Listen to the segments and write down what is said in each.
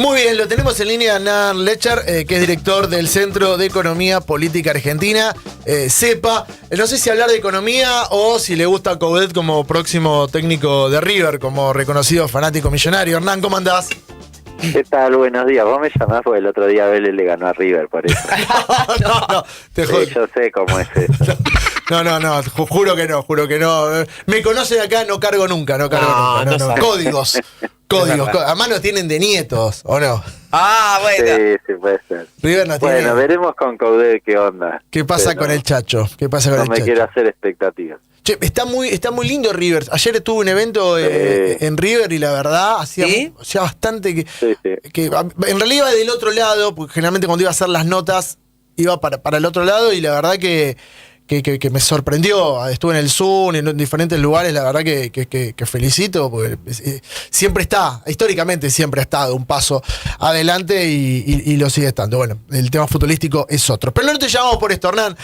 Muy bien, lo tenemos en línea Hernán Lecher, que es director del Centro de Economía Política Argentina, CEPA. No sé si hablar de economía o si le gusta a Coudet como próximo técnico de River, como reconocido fanático millonario. Hernán, ¿cómo andás? ¿Qué tal? Buenos días. Vos me llamás porque el otro día Vélez le ganó a River, por eso. No, te Sí, jodo. yo sé cómo es eso. No, juro que no. Me conocen acá, no cargo nunca. No sabes. Códigos. Además no tienen de nietos, ¿o no? Ah, bueno. Sí, sí, puede ser. River no tiene. Bueno, veremos con Coudet qué onda. ¿Qué pasa Pero con el Chacho? no me quiero hacer expectativas. Che, está muy lindo River. Ayer tuve un evento en River y la verdad hacía bastante que en realidad iba del otro lado, porque generalmente cuando iba a hacer las notas iba para el otro lado y la verdad que me sorprendió. Estuve en el Zoom, en diferentes lugares, la verdad que felicito, porque históricamente siempre ha estado un paso adelante y lo sigue estando. Bueno, el tema futbolístico es otro. Pero no te llamamos por esto, Hernán,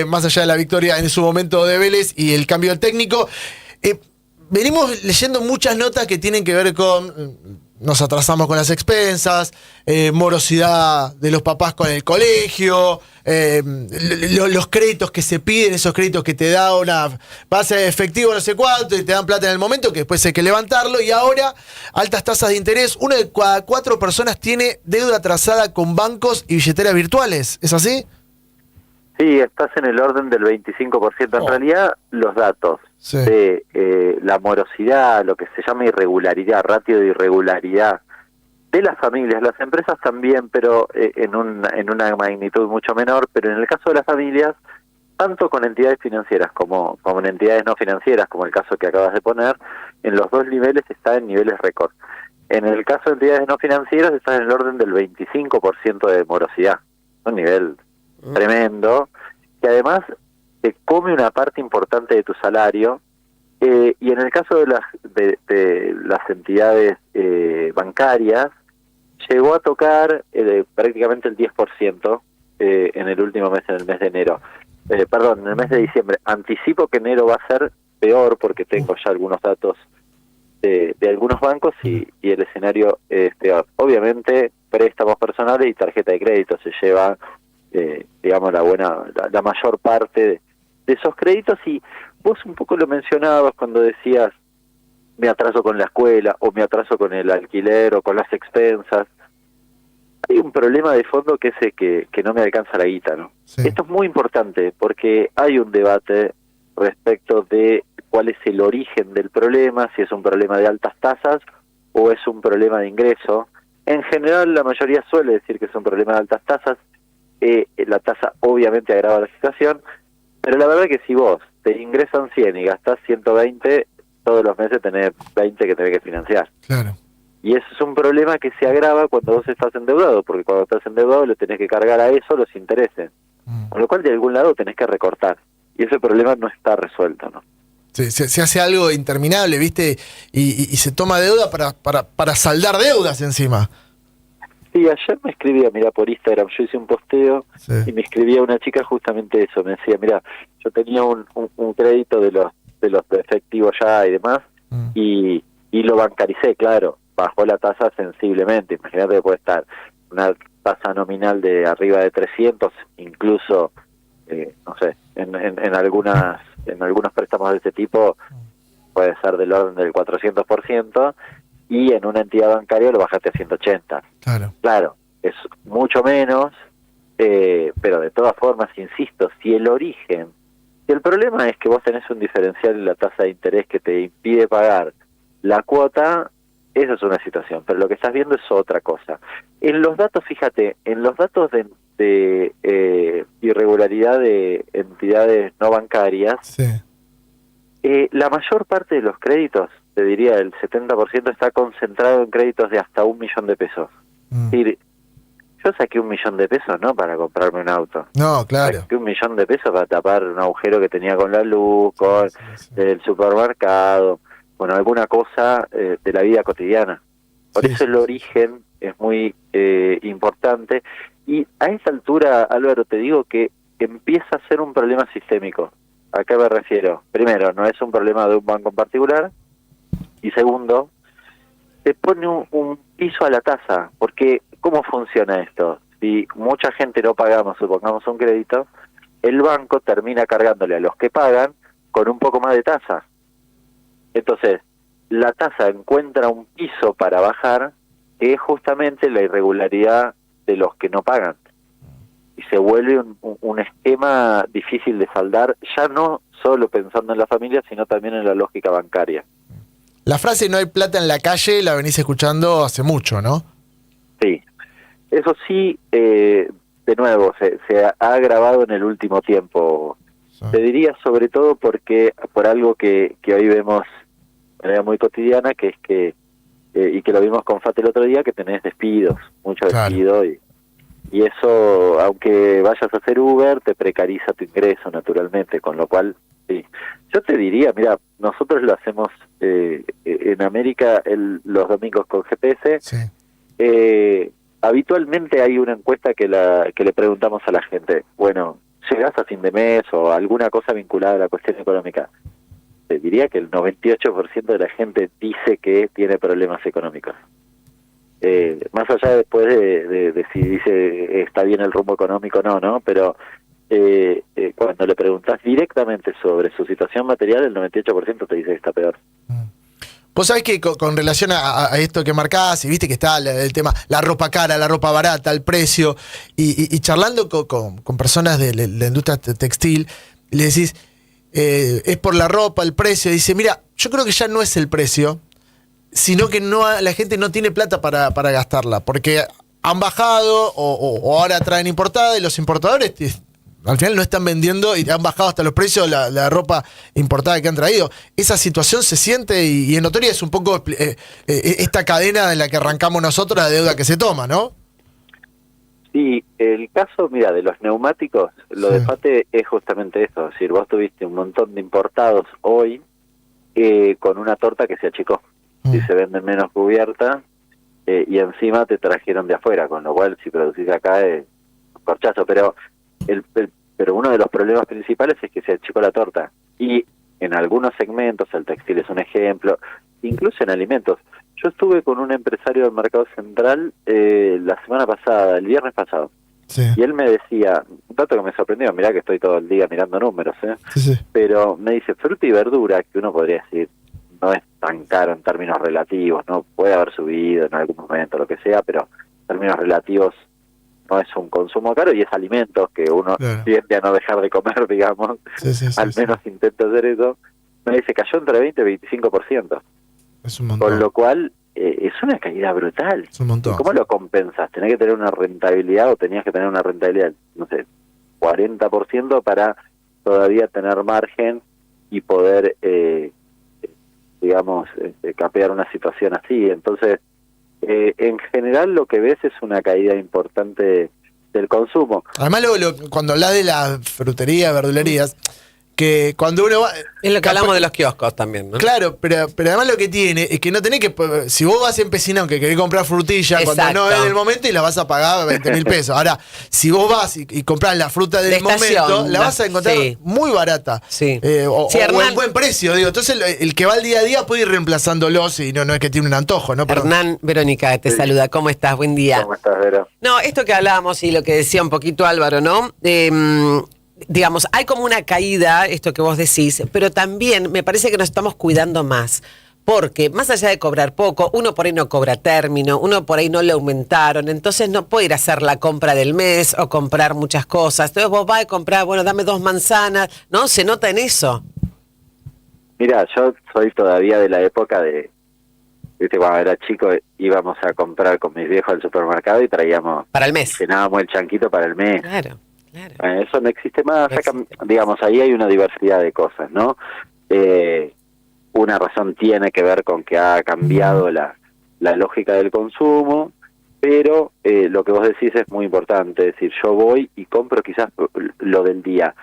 más allá de la victoria en su momento de Vélez y el cambio del técnico. Venimos leyendo muchas notas que tienen que ver con... Nos atrasamos con las expensas, morosidad de los papás con el colegio, los créditos que se piden, esos créditos que te da una base de efectivo no sé cuánto y te dan plata en el momento, que después hay que levantarlo, y ahora altas tasas de interés. 1 de cada 4 personas tiene deuda atrasada con bancos y billeteras virtuales, ¿es así? Sí, estás en el orden del 25%. En realidad, los datos de la morosidad, lo que se llama irregularidad, ratio de irregularidad de las familias, las empresas también, pero en una magnitud mucho menor, pero en el caso de las familias, tanto con entidades financieras como en entidades no financieras, como el caso que acabas de poner, en los dos niveles está en niveles récord. En el caso de entidades no financieras está en el orden del 25% de morosidad, un nivel tremendo, que además te come una parte importante de tu salario, y en el caso de las entidades bancarias, llegó a tocar prácticamente el 10% en el último mes, en el mes de enero. En el mes de diciembre. Anticipo que enero va a ser peor porque tengo ya algunos datos de algunos bancos y el escenario es peor. Obviamente, préstamos personales y tarjeta de crédito se lleva digamos la mayor parte de esos créditos, y vos un poco lo mencionabas cuando decías me atraso con la escuela o me atraso con el alquiler o con las expensas. Hay un problema de fondo que es que no me alcanza la guita, ¿no? Sí. Esto es muy importante porque hay un debate respecto de cuál es el origen del problema, si es un problema de altas tasas o es un problema de ingreso. En general la mayoría suele decir que es un problema de altas tasas. La tasa obviamente agrava la situación, pero la verdad es que si vos te ingresan 100 y gastás 120, todos los meses tenés 20 que tenés que financiar. Claro. Y eso es un problema que se agrava cuando vos estás endeudado, porque cuando estás endeudado le tenés que cargar a eso los intereses, con lo cual de algún lado tenés que recortar, y ese problema no está resuelto, ¿no? Sí, se hace algo interminable, ¿viste? Y se toma deuda para saldar deudas encima. Sí, ayer me escribía, mira, por Instagram, yo hice un posteo y me escribía una chica justamente eso, me decía, mira, yo tenía un crédito de los de efectivo ya y demás, y lo bancaricé, claro, bajó la tasa sensiblemente, imagínate que puede estar una tasa nominal de arriba de 300, incluso, no sé, en algunos préstamos de ese tipo puede ser del orden del 400%, y en una entidad bancaria lo bajaste a 180. Claro, es mucho menos, pero de todas formas, insisto, si el problema es que vos tenés un diferencial en la tasa de interés que te impide pagar la cuota, esa es una situación, pero lo que estás viendo es otra cosa. En los datos, fíjate, en los datos de irregularidad de entidades no bancarias, la mayor parte de los créditos, te diría el 70%, está concentrado en créditos de hasta 1 millón de pesos. Es decir, yo saqué 1 millón de pesos no para comprarme un auto. No, claro. Saqué 1 millón de pesos para tapar un agujero que tenía con la luz, con el supermercado, bueno, alguna cosa de la vida cotidiana. Por eso el origen es muy importante. Y a esta altura, Álvaro, te digo que empieza a ser un problema sistémico. ¿A qué me refiero? Primero, no es un problema de un banco en particular. Y segundo, te pone un piso a la tasa, porque ¿cómo funciona esto? Si mucha gente no pagamos, supongamos un crédito, el banco termina cargándole a los que pagan con un poco más de tasa. Entonces, la tasa encuentra un piso para bajar, que es justamente la irregularidad de los que no pagan. Y se vuelve un esquema difícil de saldar, ya no solo pensando en la familia, sino también en la lógica bancaria. La frase "no hay plata en la calle" la venís escuchando hace mucho, ¿no? Sí, eso sí, de nuevo, se ha agravado en el último tiempo. Sí. Te diría sobre todo por algo que hoy vemos de manera muy cotidiana, que es que, y que lo vimos con Fate el otro día, que tenés despidos, mucho despido, y eso, aunque vayas a hacer Uber, te precariza tu ingreso naturalmente, con lo cual, sí. Yo te diría, mira, nosotros lo hacemos en América los domingos con GPS. Sí. Habitualmente hay una encuesta que le preguntamos a la gente, bueno, ¿llegás a fin de mes o alguna cosa vinculada a la cuestión económica? Te diría que el 98% de la gente dice que tiene problemas económicos. Más allá después de si dice está bien el rumbo económico, no, pero cuando le preguntas directamente sobre su situación material, el 98% te dice que está peor. Vos sabés que con relación a esto que marcás, y viste que está el tema, la ropa cara, la ropa barata, el precio, y charlando con personas de la industria textil, le decís, es por la ropa, el precio, dice, mira, yo creo que ya no es el precio, sino que la gente no tiene plata para gastarla, porque han bajado o ahora traen importada, y los importadores al final no están vendiendo y han bajado hasta los precios de la ropa importada que han traído. Esa situación se siente y en notoria es un poco esta cadena de la que arrancamos nosotros, la deuda que se toma, ¿no? Sí, el caso, mira, de los neumáticos, lo de Fate es justamente eso, es decir, vos tuviste un montón de importados hoy con una torta que se achicó. Si se venden menos cubierta y encima te trajeron de afuera, con lo cual si producís acá es un corchazo, pero pero uno de los problemas principales es que se achicó la torta, y en algunos segmentos, el textil es un ejemplo, incluso en alimentos. Yo estuve con un empresario del Mercado Central la semana pasada, el viernes pasado, sí. Y él me decía, un dato que me sorprendió, mirá que estoy todo el día mirando números, sí. Pero me dice, fruta y verdura, que uno podría decir, no es tan caro en términos relativos, no puede haber subido en algún momento, lo que sea, pero en términos relativos no es un consumo caro, y es alimentos que uno tiende a no dejar de comer, digamos, al menos intenta hacer eso. Me dice, cayó entre 20 y 25%. Es un montón. Con lo cual, es una caída brutal. Es un montón. ¿Y cómo lo compensas? Tenés que tener una rentabilidad, o tenías que tener una rentabilidad, no sé, 40% para todavía tener margen y poder, digamos, capear una situación así. Entonces, en general lo que ves es una caída importante del consumo. Además, cuando hablas de la frutería, verdulerías, que cuando uno va... Es lo que hablamos de los kioscos también, ¿no? Claro, pero además lo que tiene es que no tenés que... Si vos vas empecinado que querés comprar frutilla, exacto, cuando no es del momento, y la vas a pagar 20.000 pesos. Ahora, si vos vas y comprás la fruta del momento, la vas a encontrar muy barata. Sí. O en buen precio, digo. Entonces el que va al día a día puede ir reemplazándolos, y no es que tiene un antojo, ¿no? Hernán, Verónica te saluda. ¿Cómo estás? Buen día. ¿Cómo estás, Vero? No, esto que hablábamos y lo que decía un poquito Álvaro, ¿no? Digamos, hay como una caída, esto que vos decís, pero también me parece que nos estamos cuidando más, porque más allá de cobrar poco, uno por ahí no cobra término, uno por ahí no le aumentaron, entonces no puede ir a hacer la compra del mes o comprar muchas cosas. Entonces vos vas a comprar, bueno, dame 2 manzanas, ¿no? ¿Se nota en eso? Mira, yo soy todavía de la época de, viste, cuando era chico íbamos a comprar con mis viejos al supermercado y traíamos... Para el mes. Llenábamos el chanquito para el mes. Claro. Eso no existe más, digamos, ahí hay una diversidad de cosas, ¿no? Una razón tiene que ver con que ha cambiado la lógica del consumo, pero lo que vos decís es muy importante, es decir, yo voy y compro quizás lo del día,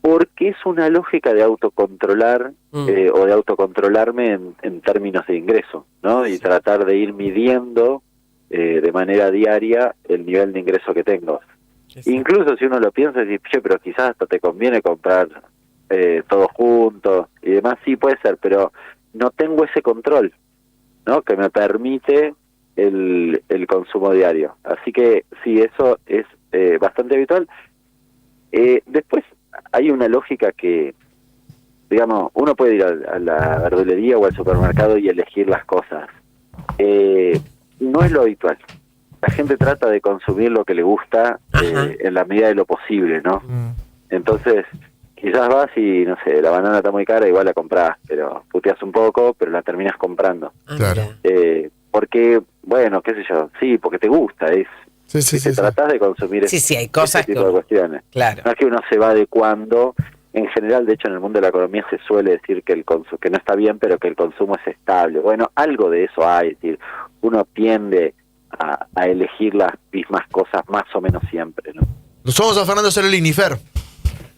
porque es una lógica de autocontrolar o de autocontrolarme en términos de ingreso, ¿no? Y tratar de ir midiendo de manera diaria el nivel de ingreso que tengo. Exacto. Incluso si uno lo piensa, dice, pero quizás hasta te conviene comprar todo junto y demás, sí puede ser, pero no tengo ese control. ¿no? Que me permite el consumo diario. Así que sí, eso es bastante habitual. Después hay una lógica que, digamos, uno puede ir a la verdulería o al supermercado y elegir las cosas. No es lo habitual. La gente trata de consumir lo que le gusta en la medida de lo posible, ¿no? Entonces, quizás vas y, no sé, la banana está muy cara, igual la compras, pero puteas un poco, pero la terminas comprando. Claro. Porque, bueno, qué sé yo, sí, porque te gusta, tratás de consumir hay cosas ese tipo de cuestiones. Claro. No es que uno se va adecuando. En general, de hecho, en el mundo de la economía se suele decir que que no está bien, pero que el consumo es estable. Bueno, algo de eso hay, es decir, uno tiende a elegir las mismas cosas más o menos siempre, ¿no? Nos somos a Fernando Cerolini, Fer.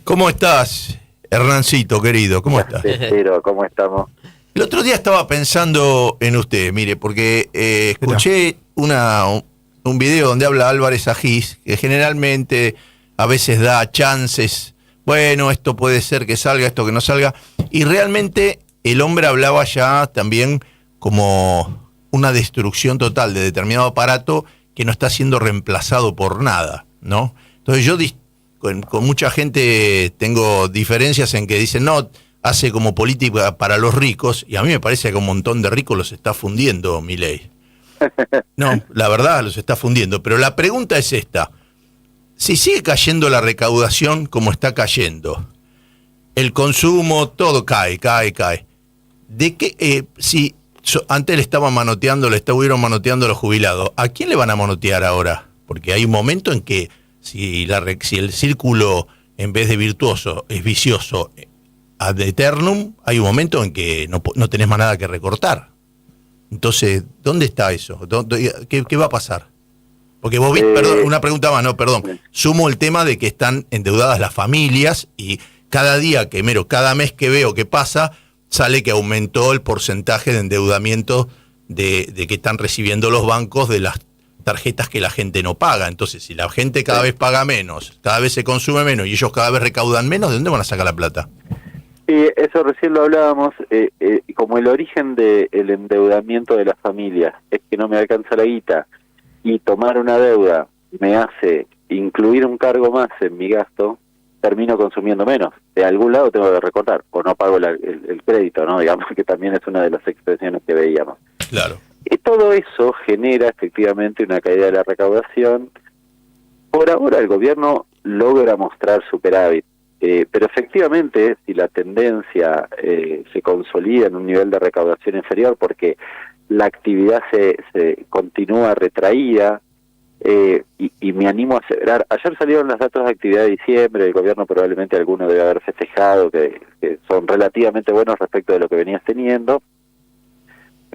¿Cómo estás, Hernancito, querido? ¿Cómo estás? Pero, ¿cómo estamos? El otro día estaba pensando en usted, mire, porque escuché un video donde habla Álvarez Agís, que generalmente a veces da chances, bueno, esto puede ser que salga, esto que no salga, y realmente el hombre hablaba ya también como una destrucción total de determinado aparato que no está siendo reemplazado por nada, ¿no? Entonces yo con mucha gente tengo diferencias en que dicen, no, hace como política para los ricos, y a mí me parece que un montón de ricos los está fundiendo Milei. No, la verdad los está fundiendo, pero la pregunta es esta: si sigue cayendo la recaudación como está cayendo, el consumo, todo cae, ¿de qué, si antes le estuvieron manoteando a los jubilados, ¿a quién le van a manotear ahora? Porque hay un momento en que si el círculo, en vez de virtuoso, es vicioso ad eternum, hay un momento en que no tenés más nada que recortar. Entonces, ¿dónde está eso? ¿Qué va a pasar? Porque vos viste, perdón, una pregunta más, sumo el tema de que están endeudadas las familias y cada mes que veo que pasa, sale que aumentó el porcentaje de endeudamiento de que están recibiendo los bancos de las tarjetas que la gente no paga. Entonces, si la gente cada vez paga menos, cada vez se consume menos y ellos cada vez recaudan menos, ¿de dónde van a sacar la plata? Eso recién lo hablábamos, como el origen del endeudamiento de las familias es que no me alcanza la guita y tomar una deuda me hace incluir un cargo más en mi gasto, termino consumiendo menos. De algún lado tengo que recortar, o no pago el crédito, ¿no? Digamos que también es una de las expresiones que veíamos. Claro. Y todo eso genera efectivamente una caída de la recaudación. Por ahora el gobierno logra mostrar superávit, pero efectivamente si la tendencia se consolida en un nivel de recaudación inferior porque la actividad se continúa retraída, y me animo a aseverar, ayer salieron los datos de actividad de diciembre, el gobierno probablemente alguno debe haber festejado, que son relativamente buenos respecto de lo que venías teniendo,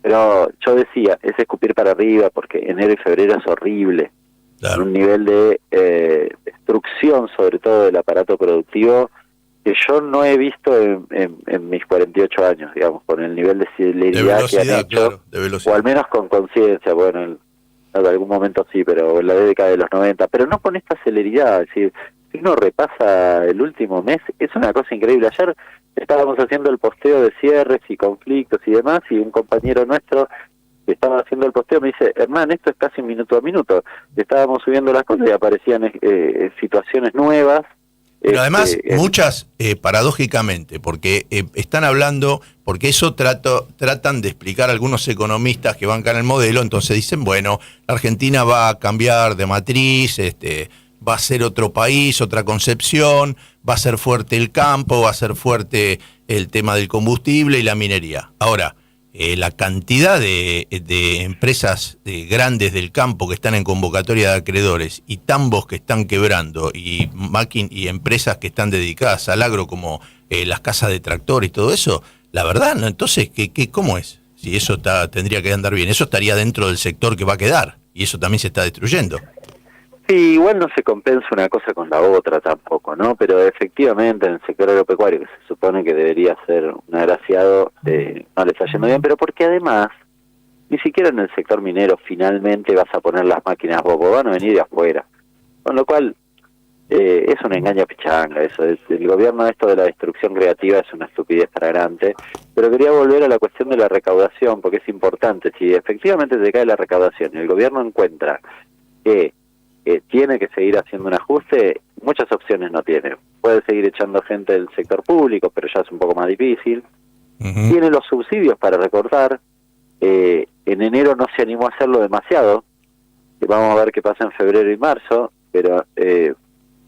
pero yo decía, es escupir para arriba porque enero y febrero es horrible, claro. Un nivel de destrucción sobre todo del aparato productivo que yo no he visto en mis 48 años, digamos, con el nivel de celeridad que han hecho, claro, o al menos con conciencia, bueno, en algún momento sí, pero en la década de los 90, pero no con esta celeridad. Es decir, si uno repasa el último mes, es una cosa increíble. Ayer estábamos haciendo el posteo de cierres y conflictos y demás, y un compañero nuestro que estaba haciendo el posteo me dice, Hernán, esto es casi minuto a minuto. Estábamos subiendo las cosas y aparecían situaciones nuevas. Pero además, muchas, paradójicamente, porque están hablando, porque eso tratan de explicar algunos economistas que bancan el modelo, entonces dicen, bueno, la Argentina va a cambiar de matriz, va a ser otro país, otra concepción, va a ser fuerte el campo, va a ser fuerte el tema del combustible y la minería. Ahora, la cantidad de empresas grandes del campo que están en convocatoria de acreedores y tambos que están quebrando y empresas que están dedicadas al agro como las casas de tractores y todo eso, la verdad, ¿no? Entonces, ¿cómo es? Si eso tendría que andar bien, eso estaría dentro del sector que va a quedar y eso también se está destruyendo. Sí, igual no se compensa una cosa con la otra tampoco, ¿no? Pero efectivamente en el sector agropecuario, que se supone que debería ser un agraciado, no le está yendo bien, pero porque además, ni siquiera en el sector minero finalmente vas a poner las máquinas vos van a venir de afuera. Con lo cual, Es un engaño pichanga eso. El gobierno esto de la destrucción creativa es una estupidez flagrante. Pero quería volver a la cuestión de la recaudación, porque es importante. Si efectivamente se cae la recaudación y el gobierno encuentra que tiene que seguir haciendo un ajuste, muchas opciones no tiene. Puede seguir echando gente del sector público, pero ya es un poco más difícil. Tiene los subsidios para recortar. En enero no se animó a hacerlo demasiado. Vamos a ver qué pasa en febrero y marzo, pero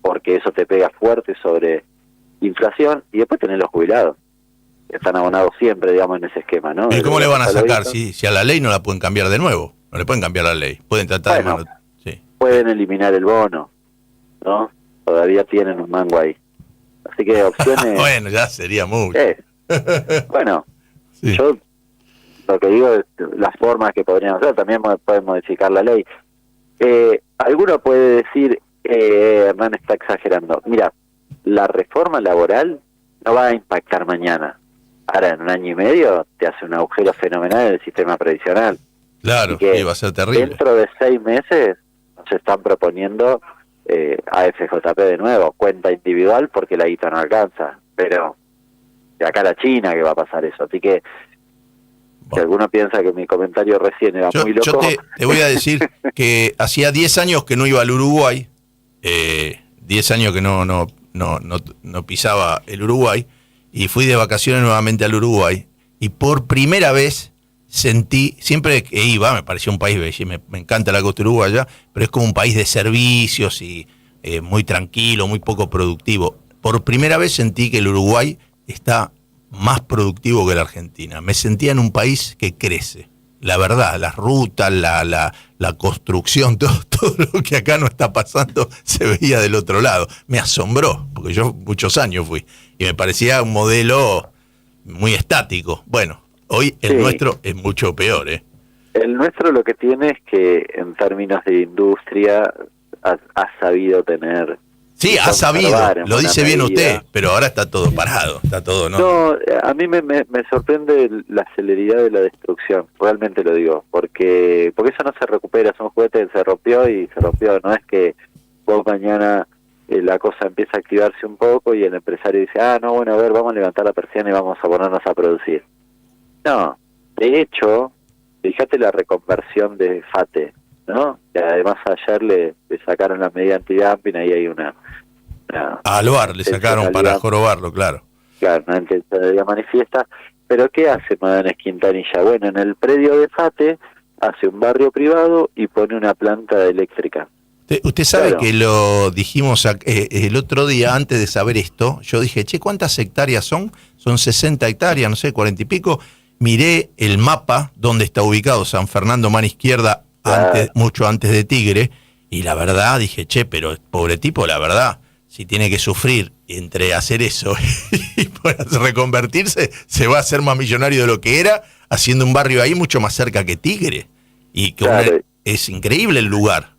porque eso te pega fuerte sobre inflación. Y después tenés los jubilados, que están abonados siempre, digamos, en ese esquema, ¿no? ¿Y cómo le van a sacar si a la ley no la pueden cambiar de nuevo? No le pueden cambiar la ley. Pueden tratar de... Sí. Pueden eliminar el bono, ¿no? Todavía tienen un mango ahí. Así que opciones... Bueno, ya sería mucho. Bueno, sí. Yo lo que digo es las formas que podrían hacer. También pueden modificar la ley. Alguno puede decir, Hernán está exagerando. Mira, la reforma laboral no va a impactar mañana. Ahora, en un año y medio, te hace un agujero fenomenal en el sistema previsional. Claro, que va a ser terrible. Dentro de 6 meses se están proponiendo AFJP de nuevo, cuenta individual, porque la guita no alcanza. Pero de acá a la China que va a pasar eso. Así que si alguno piensa que mi comentario recién era muy loco... Yo te voy a decir que hacía 10 años que no iba al Uruguay, 10 años que no pisaba el Uruguay, y fui de vacaciones nuevamente al Uruguay, y por primera vez sentí, siempre que iba, me pareció un país bello, me encanta la costa uruguaya, pero es como un país de servicios y muy tranquilo, muy poco productivo. Por primera vez sentí que el Uruguay está más productivo que la Argentina. Me sentía en un país que crece. La verdad, las rutas, la construcción, todo lo que acá no está pasando se veía del otro lado. Me asombró, porque yo muchos años fui, y me parecía un modelo muy estático. Bueno, hoy el nuestro es mucho peor, ¿eh? El nuestro lo que tiene es que en términos de industria ha sabido tener... Sí, ha sabido, lo dice bien usted, pero ahora está todo parado, está todo, ¿no? No, a mí me sorprende la celeridad de la destrucción, realmente lo digo, porque eso no se recupera, es un juguete que se rompió, no es que vos mañana la cosa empieza a activarse un poco y el empresario dice, no, bueno, a ver, vamos a levantar la persiana y vamos a ponernos a producir. No, de hecho, fíjate la reconversión de FATE, ¿no? Que además ayer le sacaron la medida antidumping, ahí hay una a Alvar le sacaron para jorobarlo, claro. Claro, una intencionalidad manifiesta. Pero ¿qué hace Magallanes Quintanilla? Bueno, en el predio de FATE hace un barrio privado y pone una planta eléctrica. Usted sabe que lo dijimos el otro día, antes de saber esto, yo dije, ¿cuántas hectáreas son? Son 60 hectáreas, no sé, 40 y pico. Miré el mapa donde está ubicado San Fernando, mano izquierda, mucho antes de Tigre, y la verdad dije, pero pobre tipo, la verdad, si tiene que sufrir entre hacer eso y reconvertirse, se va a hacer más millonario de lo que era, haciendo un barrio ahí mucho más cerca que Tigre. Y que es increíble el lugar.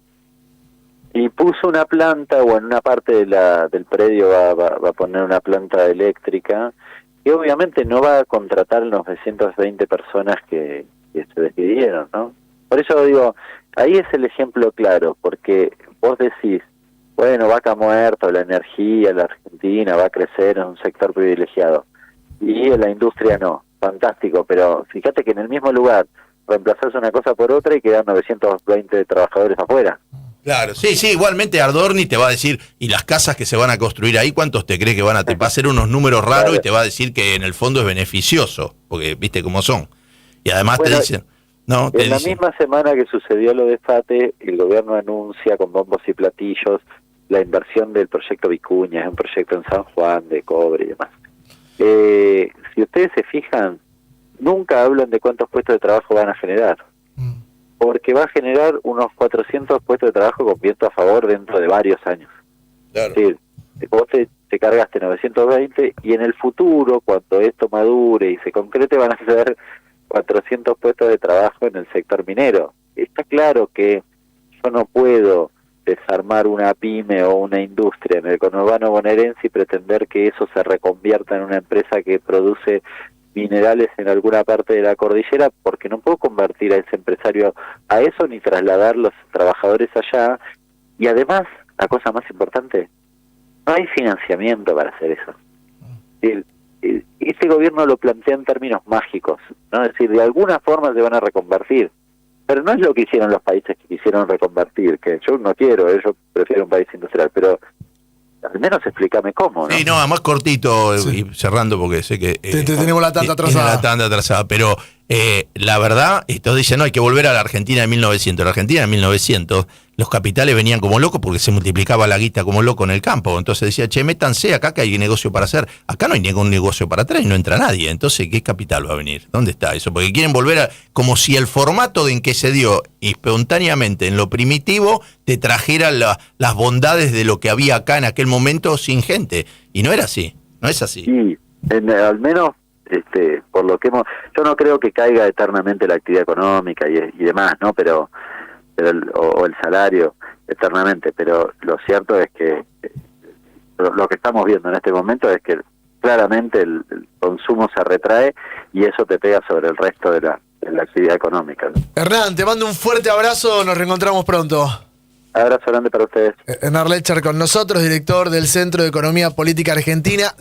Y puso una planta, o en una parte del predio va a poner una planta eléctrica, y obviamente no va a contratar a 920 personas que se despidieron, ¿no? Por eso digo, ahí es el ejemplo claro, porque vos decís, bueno, vaca muerta, la energía, la Argentina va a crecer en un sector privilegiado, y en la industria no, fantástico, pero fíjate que en el mismo lugar reemplazás una cosa por otra y quedan 920 trabajadores afuera. Claro, sí, igualmente Ardorni te va a decir, y las casas que se van a construir ahí, ¿cuántos te cree que van a? Te va a hacer unos números raros y te va a decir que en el fondo es beneficioso, porque viste cómo son. Y además te dicen... No, en la misma semana que sucedió lo de FATE, el gobierno anuncia con bombos y platillos la inversión del proyecto Vicuña, es un proyecto en San Juan de cobre y demás. Si ustedes se fijan, nunca hablan de cuántos puestos de trabajo van a generar, porque va a generar unos 400 puestos de trabajo con viento a favor dentro de varios años. Claro. Es decir, vos te cargaste 920 y en el futuro, cuando esto madure y se concrete, van a ser 400 puestos de trabajo en el sector minero. Está claro que yo no puedo desarmar una pyme o una industria en el conurbano bonaerense y pretender que eso se reconvierta en una empresa que produce minerales en alguna parte de la cordillera, porque no puedo convertir a ese empresario a eso ni trasladar los trabajadores allá. Y además, la cosa más importante, no hay financiamiento para hacer eso. Este gobierno lo plantea en términos mágicos, ¿no? Es decir, de alguna forma se van a reconvertir, pero no es lo que hicieron los países que quisieron reconvertir, que yo no quiero, yo prefiero un país industrial, pero al menos explícame cómo, ¿no? Sí, no, además cortito, Sí. y cerrando porque sé que... tenemos la tanda atrasada. La tanda atrasada, pero la verdad, esto dice, no, hay que volver a la Argentina de 1900. La Argentina de 1900, los capitales venían como locos porque se multiplicaba la guita como loco en el campo. Entonces decía, che, métanse acá que hay negocio para hacer. Acá no hay ningún negocio para atrás y no entra nadie. Entonces, ¿qué capital va a venir? ¿Dónde está eso? Porque quieren volver a... Como si el formato en que se dio espontáneamente en lo primitivo te trajera las bondades de lo que había acá en aquel momento sin gente. Y no era así, no es así. Y al menos... por lo que yo no creo que caiga eternamente la actividad económica y demás, ¿no? Pero o el salario eternamente, pero lo cierto es que lo que estamos viendo en este momento es que claramente el consumo se retrae y eso te pega sobre el resto de la actividad económica, ¿no? Hernán, te mando un fuerte abrazo, nos reencontramos pronto. Abrazo grande para ustedes. Hernán Lecher con nosotros, director del Centro de Economía Política Argentina.